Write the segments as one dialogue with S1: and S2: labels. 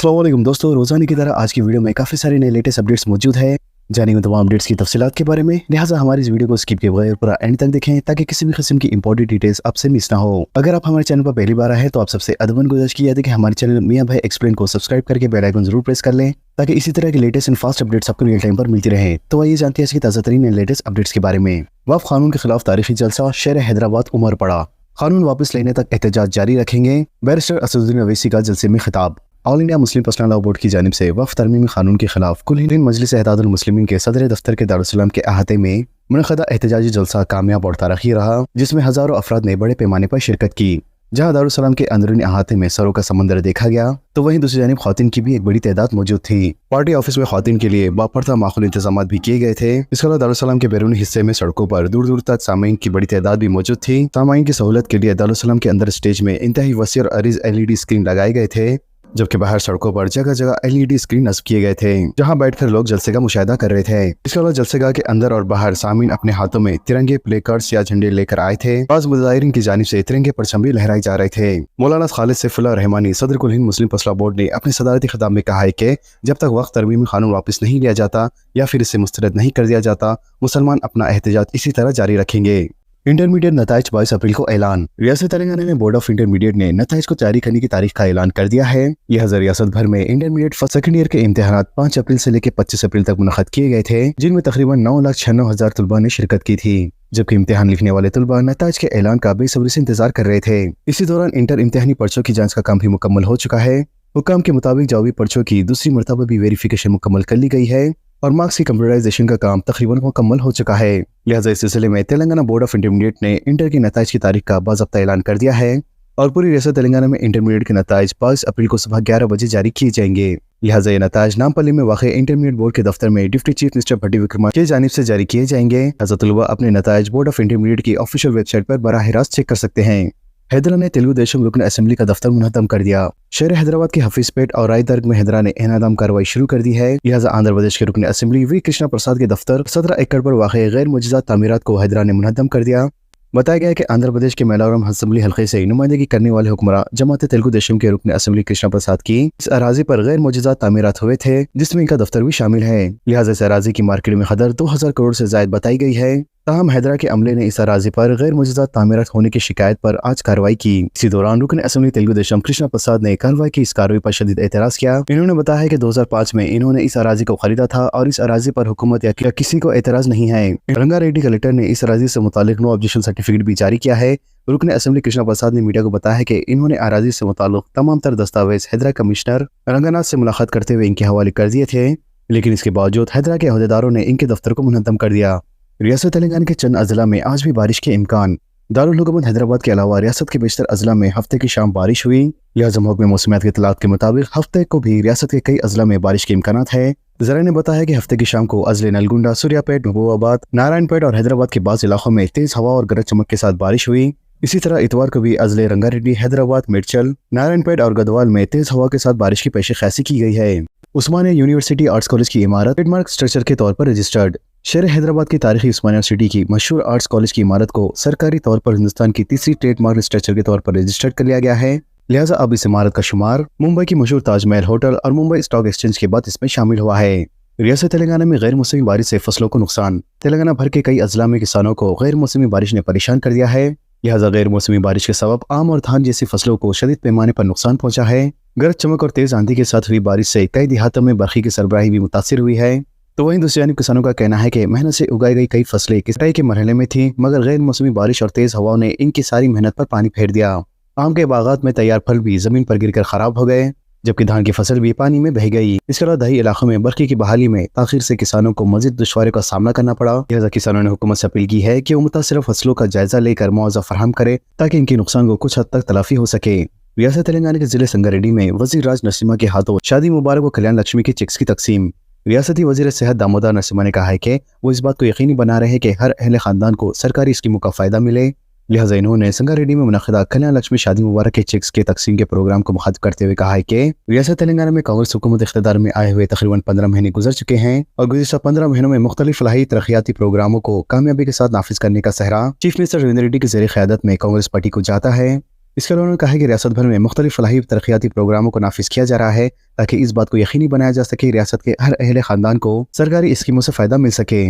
S1: अस्सलाम वालेकुम दोस्तों, रोजाना की तरह आज की वीडियो में काफ़ी सारे नए लेटेस्ट अपडेट्स मौजूद है। जानेंगे तमाम अपडेट्स की तफसीलात के बारे में, लिहाजा हमारी इस वीडियो को स्किप किए बगैर पूरा एंड तक देखें ताकि किसी भी किस्म की इंपॉर्टेंट डिटेल्स आपसे मिस ना हो। अगर आप हमारे चैनल पर पहली बार आए हैं तो आप सबसे अदबन गुजारिश की जाती है कि हमारे चैनल मियां भाई एक्सप्लेन को सब्सक्राइब करके बेल आइकन जरूर प्रेस कर लें ताकि इसी तरह की लेटेस्ट एंड फास्ट अपडेट्स आपको रियल टाइम पर मिलती रहे। तो आइए जानते हैं इसकी ताज़ा तरीन लेटेस्ट अपडेट्स के बारे में। वक्फ कानून के खिलाफ तारीखी जलसा, शहर हैदराबाद उमर पड़ा, कानून वापस लेने तक एहतजाज जारी रखेंगे। बैरिस्टर असदुद्दीन अवैसी का जलसे में खिताब। All India Muslim personal law board की जानिब से वक्फ तरमीमी कानून के खिलाफ कुल हिंद मजलिस इत्तेहादुल मुस्लिमीन के सदर दफ्तर के दारुस्सलाम के अहाते में मुनक़दा एहतजाजी जलसा कामयाब और तारीखी रहा, जिसमें हज़ारों अफराद ने बड़े पैमाने पर शिरकत की। जहां दारुस्सलाम के अंदरूनी अहाते में सरों का समंदर देखा गया तो वहीं दूसरी जानिब ख़वातीन की भी एक बड़ी तादाद मौजूद थी। पार्टी ऑफिस में ख़वातीन के लिए बापर्दा माहौल इंतजाम भी किए गए थे। इसके अलावा दारुस्सलाम के बैरूनी हिस्से में सड़कों पर दूर दूर तक सामाईन की बड़ी तादाद भी मौजूद थी। सामाईन की सहूलत के लिए दारुस्सलाम के अंदर स्टेज में इंतहाई वसी और अरीज LED स्क्रीन लगाए गए थे, जबकि बाहर सड़कों पर जगह जगह LED स्क्रीन नस्ब किए गए थे, जहां बैठकर लोग जलसे का मुशाहिदा कर रहे थे। इसके अलावा जलसेगाह के अंदर और बाहर सामीन अपने हाथों में तिरंगे, प्ले कार्ड्स या झंडे लेकर आए थे। बाज़ मुजाहिरीन की जानिब से तिरंगे परचम भी लहराए जा रहे थे। मौलाना खालिद सैफुल्लाह रहमानी सदर कुल हिंद मुस्लिम पर्सनल लॉ बोर्ड ने अपने सदारती खिताब में कहा है कि जब तक वक्फ तरमीमी कानून वापस नहीं लिया जाता या फिर इसे मुस्तरद नहीं कर दिया जाता, मुसलमान अपना एहतजाज इसी तरह जारी रखेंगे। इंटरमीडिएट नताइज 22 अप्रैल को ऐलान। रियासत तेलंगाना में बोर्ड ऑफ इंटरमीडिएट ने नताइज को जारी करने की तारीख का ऐलान कर दिया है। लिहाजा रियासत भर में इंटरमीडिएट फर्स्ट सेकंड ईयर के इम्तिहान 5 अप्रैल से लेकर 25 अप्रैल तक मुनक़द किए गए थे, जिनमें तकरीबन 9,96,000 तलबा ने शिरकत की थी, जबकि इम्तिहान लिखने वाले तलबा नताइज के ऐलान का बेसब्री से इंतजार कर रहे थे। इसी दौरान इंटर इम्तिहानी पर्चों की जाँच का काम भी मुकम्मल हो चुका है। हुक्काम के मुताबिक जवाबी पर्चों की दूसरी मरतबा भी वेरिफिकेशन मुकम्मल कर ली गई है और मार्क्स की कंप्यूटराइजेशन का काम तकरीबन मुकम्मल हो चुका है। लिहाजा इस सिलसिले में तेलंगाना बोर्ड ऑफ इंटरमीडिएट ने इंटर के नताइज की तारीख का बाज़ाब्ता ऐलान कर दिया है और पूरी रियासत तेलंगाना में इंटरमीडिएट के नताइज 22 अप्रैल को सुबह 11 बजे जारी किए जाएंगे। लिहाजा ये नताइज नामपल्ली में वाक़ इंटरमीडिएट बोर्ड के दफ्तर में डिप्टी चीफ मिनिस्टर भट्टी विक्रमा की जानिब से जारी किए जाएंगे। लिहाजा तलबा अपने नताइज बोर्ड ऑफ इंटरमीडिएट की ऑफिशियल वेबसाइट पर बराह रास्त चेक कर सकते हैं। हैदरा ने तेलुगु देशम रुकन असेंबली का दफ्तर मुनहदम कर दिया। शहर हैदराबाद के हफीजपेट और रायदर्ग में हैदरा ने एनादाम कार्रवाई शुरू कर दी है। लिहाजा आंध्र प्रदेश के रुकन असेंबली वी कृष्णा प्रसाद के दफ्तर 17 एकड़ पर वाक़ गैर मुजज़्ज़ा तामीरात को हैदरा ने मुनहदम कर दिया। बताया गया है कि आंध्र प्रदेश के मैलावरम असेंबली हल्के से नुमाइंदगी करने वाले हुक्मरान जमात तेलुगु देशम के रुकन असेंबली कृष्णा प्रसाद की इस अराजी पर गैर मुजज़्ज़ा तामीरात हुए थे, जिसमें इनका दफ्तर भी शामिल है। लिहाजा इस अराजी की मार्केट में कदर 2000 करोड़ से जायद बताई गई है। ताहम हैदरा के अमले ने इस अराजी पर गैर मुजज़्ज़ा तामीरात होने की शिकायत पर आज कार्रवाई की। इसी दौरान रुकन असेंबली तेलुगु देशम कृष्णा प्रसाद ने कार्रवाई की इस कार्रवाई पर शदीद एतराज़ किया। इन्होंने बताया है कि 2005 में इन्होंने इस अराजी को खरीदा था और इस अराजी पर हुकूमत या किसी को एतराज़ नहीं है। रंगारेड्डी कलेक्टर ने इस अराजी से मुतालिक नो ऑब्जेक्शन सर्टिफिकेट भी जारी किया है। रुकन असेंबली कृष्णा प्रसाद ने मीडिया को बताया है कि इन्होंने अराजी से मुताल्लिक़ तमाम तर दस्तावेज हैदरा कमिश्नर रंगनाथ से मुलाकात करते हुए इनके हवाले कर दिए थे, लेकिन इसके बावजूद हैदरा के अहदेदारों ने इनके दफ्तर को मुनहदम कर दिया। रियासत तेलंगाना के चंद अजला में आज भी बारिश के इम्कान। दारुल हुकूमत हैदराबाद के अलावा रियासत के बेशतर अजला में हफ्ते की शाम बारिश हुई। लिहाजा महकमे मौसमियात के इत्तलात के मुताबिक हफ्ते को भी रियासत के कई अजला में बारिश के इम्कानात है। ज़राए ने बताया कि हफ्ते की शाम को अजले नलगुंडा, सूर्यापेट, महबूबाबाद, नारायणपेट और हैदराबाद के बाज़ इलाकों में तेज हवा और गरज चमक के साथ बारिश हुई। इसी तरह इतवार को भी अजले रंगारेड्डी, हैदराबाद, मिर्चल, नारायणपेट और गदवाल में तेज हवा के साथ बारिश की पेशी खैसी की गई है। उस्मानिया यूनिवर्सिटी आर्ट्स कॉलेज की इमारत ट्रेडमार्क स्ट्रक्चर के तौर पर रजिस्टर्ड। शहर हैदराबाद की तारीखी उस्मानिया सिटी की मशहूर आर्ट्स कॉलेज की इमारत को सरकारी तौर पर हिंदुस्तान की तीसरी ट्रेडमार्क स्ट्रक्चर के तौर पर रजिस्टर्ड कर लिया गया है। लिहाजा अब इस इमारत का शुमार मुंबई की मशहूर ताजमहल होटल और मुंबई स्टॉक एक्सचेंज के बाद इसमें शामिल हुआ है। रियासत तेलंगाना में गैर मौसमी बारिश से फसलों को नुकसान। तेलंगाना भर के कई अजला में किसानों को गैर मौसमी बारिश ने परेशान कर दिया है। लिहाजा गैर मौसमी बारिश के सबब आम और धान जैसी फसलों को शदीद पैमाने पर नुकसान पहुंचा है। गरज चमक और तेज आंधी के साथ हुई बारिश से कई देहातों में बरखी की सरबराही भी मुतासिर हुई है। तो वहीं दूसरी जानिब किसानों का कहना है कि मेहनत से उगाई गई कई फसलें कटाई के मरहले में थी, मगर गैर मौसमी बारिश और तेज हवाओं ने इनकी सारी मेहनत पर पानी फेर दिया। आम के बागात में तैयार फल भी जमीन पर गिरकर खराब हो गए, जबकि धान की फसल भी पानी में बह गई। इसके अलावा दही इलाकों में बरखी की बहाली में ताखिर से किसानों को मजीद दुश्वारियों का सामना करना पड़ा। लिहाजा किसानों ने हुकूमत से अपील की है कि वो मुतासिर फसलों का जायजा लेकर मुआवजा फराहम करे ताकि इनके नुकसान को कुछ हद तक तलाफी हो सके। रियासत तेलंगाना के जिले संगारेड्डी में वजीर राज नरसिम्हा के हाथों शादी मुबारक व कल्याण लक्ष्मी के चेक्स की तकसीम। रियासती वजीर सेहत दामोदर नरसिम्हा ने कहा है कि वो इस बात को यकीनी बना रहे हैं कि हर अहले खानदान को सरकारी स्कीमों का फायदा मिले। लिहाजा इन्होंने संगारेड्डी में मुनक़िदा कल्याण लक्ष्मी शादी मुबारक के चेक्स के तकसीम के प्रोग्राम को मुखातिब करते हुए कहा है कि रियासत तेलंगाना में कांग्रेस हुकूमत इख्तियार में आए हुए तकरीबन 15 महीने गुजर चुके हैं और गुज़िश्ता 15 महीनों में मुख्तलिफ फलाही तरक्याती प्रोग्रामों को कामयाबी के साथ नाफिज करने का सहरा चीफ मिनिस्टर रेवंत रेड्डी की ज़ेर क़यादत में कांग्रेस पार्टी को जाता है। इसके अलावा उन्होंने कहा है कि रियासत भर में मुख्तलिफ फलाही तरक्याती प्रोग्रामों को नाफिज किया जा रहा है ताकि इस बात को यकीनी बनाया जा सके रियासत के हर अहले खानदान को सरकारी स्कीमों से फ़ायदा मिल सके।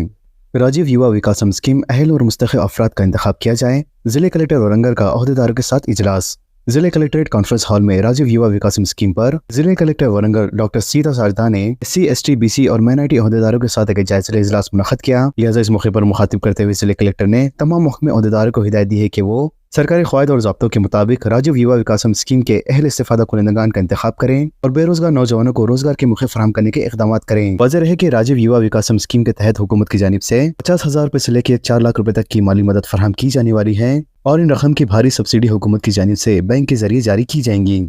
S1: राजीव युवा विकासम स्कीम अहल और मुस्तहिक अफराद का इंतखाब किया जाए। जिले कलेक्टर वरंगल का अहदेदारों के साथ इजलास। जिले कलेक्ट्रेट कॉन्फ्रेंस हॉल में राजीव युवा विकासम स्कीम पर जिले कलेक्टर वरंगल डॉक्टर सीता सारदा ने SC ST BC और माइनॉरिटी अहदेदारों के साथ एक जायजा इजलास मुनक़्क़द किया। लिहाजा इस मौके पर मुखातिब करते हुए जिले कलेक्टर ने तमाम महकमे अहदेदारों को हिदायत दी है कि वो सरकारी क़वायद और ज़ाब्तों के मुताबिक राजीव युवा विकासम स्कीम के अहल इस्तिफ़ादा कुनंदगान का इंतखाब करें और बेरोजगार नौजवानों को रोजगार के मौके फराहम करने के इक़दाम करें। वाज़ेह है कि राजीव युवा विकासम स्कीम के तहत हुकूमत की जानिब से 50,000 रुपये से लेकर 4 लाख रुपये तक की माली मदद फराहम की जाने वाली है और इन रकम की भारी सब्सिडी हुकूमत की जानिब से बैंक के जरिए जारी की जाएंगी।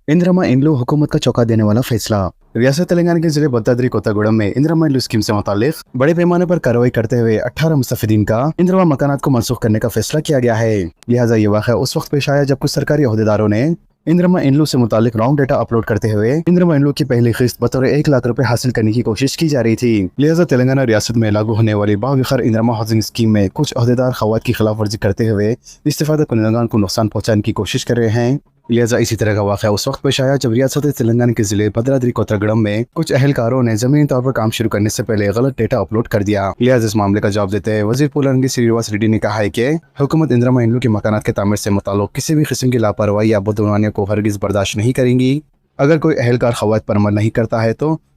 S1: इंदिरम्मा इंड्लो हुकूमत का चौंका देने वाला फैसला। रियासत तेलंगाना के जिले भद्राद्री कोत्तागुड़म में इंदिरम्मा इंड्लो स्कीम से मुतालिक बड़े पैमाने पर कार्रवाई करते हुए 18 मुस्तफिदीन का इंदिरम्मा मकानात को मनसूख करने का फैसला किया गया है। लिहाजा ये वाक़या उस वक्त पेश आया जब कुछ सरकारी अहदेदारों ने इंदिरम्मा इंड्लो से मुतालिक रॉन्ग डेटा अपलोड करते हुए इंदिरम्मा इंड्लो की पहली किस्त बतौर 1 लाख रुपए हासिल करने की कोशिश की जा रही थी। लिहाजा तेलंगाना रियासत में लागू होने वाली बावखर इंदिरम्मा हाउसिंग स्कीम में कुछ अहदेदार ख़वात की खिलाफ वर्जी करते हुए इस्तिफ़ादा कुनंदगान को नुकसान पहुँचाने की कोशिश कर रहे हैं। लिहाजा इसी तरह का वाक़या उस वक्त पेश आया जब रियासत तेलंगाना के जिले भद्राद्री कोत्तागुड़म में कुछ अहलकारों ने ज़मीनी तौर पर काम शुरू करने से पहले गलत डेटा अपलोड कर दिया। लिहाजा इस मामले का जवाब देते हुए वज़ीर पुलरंगी श्रीनिवास रेड्डी ने कहा है कि हुकूमत इंदिरम्मा इंड्लो के मकानात के तामीर से मुताल्लिक़ किसी भी किस्म की लापरवाही या बदगुमानी को हरगिज़ बर्दाश्त नहीं करेंगी। अगर कोई अहलकार ख़वात पर अमल नहीं करता है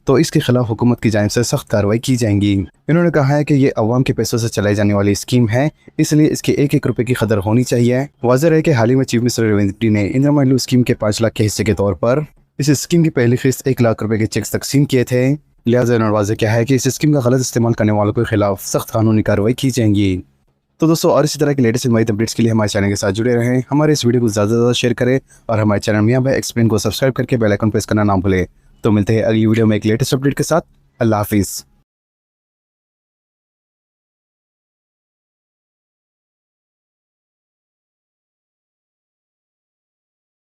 S1: तो इसके खिलाफ हुकूमत की जानिब से सख्त कार्रवाई की जाएंगी। इन्होंने कहा है कि ये अवाम के पैसों से चलाई जाने वाली स्कीम है, इसलिए इसके 1-1 रुपए की कदर होनी चाहिए। वाज़ेह है कि हाल ही में चीफ मिनिस्टर रेवंत रेड्डी ने इंदिरम्मा इंड्लो स्कीम के 5 लाख के हिस्से के तौर पर इस स्कीम की पहली किस्त 1 लाख रुपए के चेक्स तकसीम किए थे। लिहाजा इन्होंने वाज़ेह किया है कि इस स्कीम का गलत इस्तेमाल करने वालों के खिलाफ सख्त कानूनी कार्रवाई की जाएंगी। तो दोस्तों, और इसी तरह की लेटेस्ट इन्फॉर्मेटिव अपडेट्स के लिए हमारे चैनल के साथ जुड़े रहें। हमारे इस वीडियो को ज़्यादा से ज़्यादा शेयर करें और हमारे चैनल मियां भाई एक्सप्लेन को सब्सक्राइब करके बेल आइकन प्रेस करना ना भूलें। तो मिलते हैं अगली वीडियो में एक लेटेस्ट अपडेट के साथ। अल्लाह हाफिज़।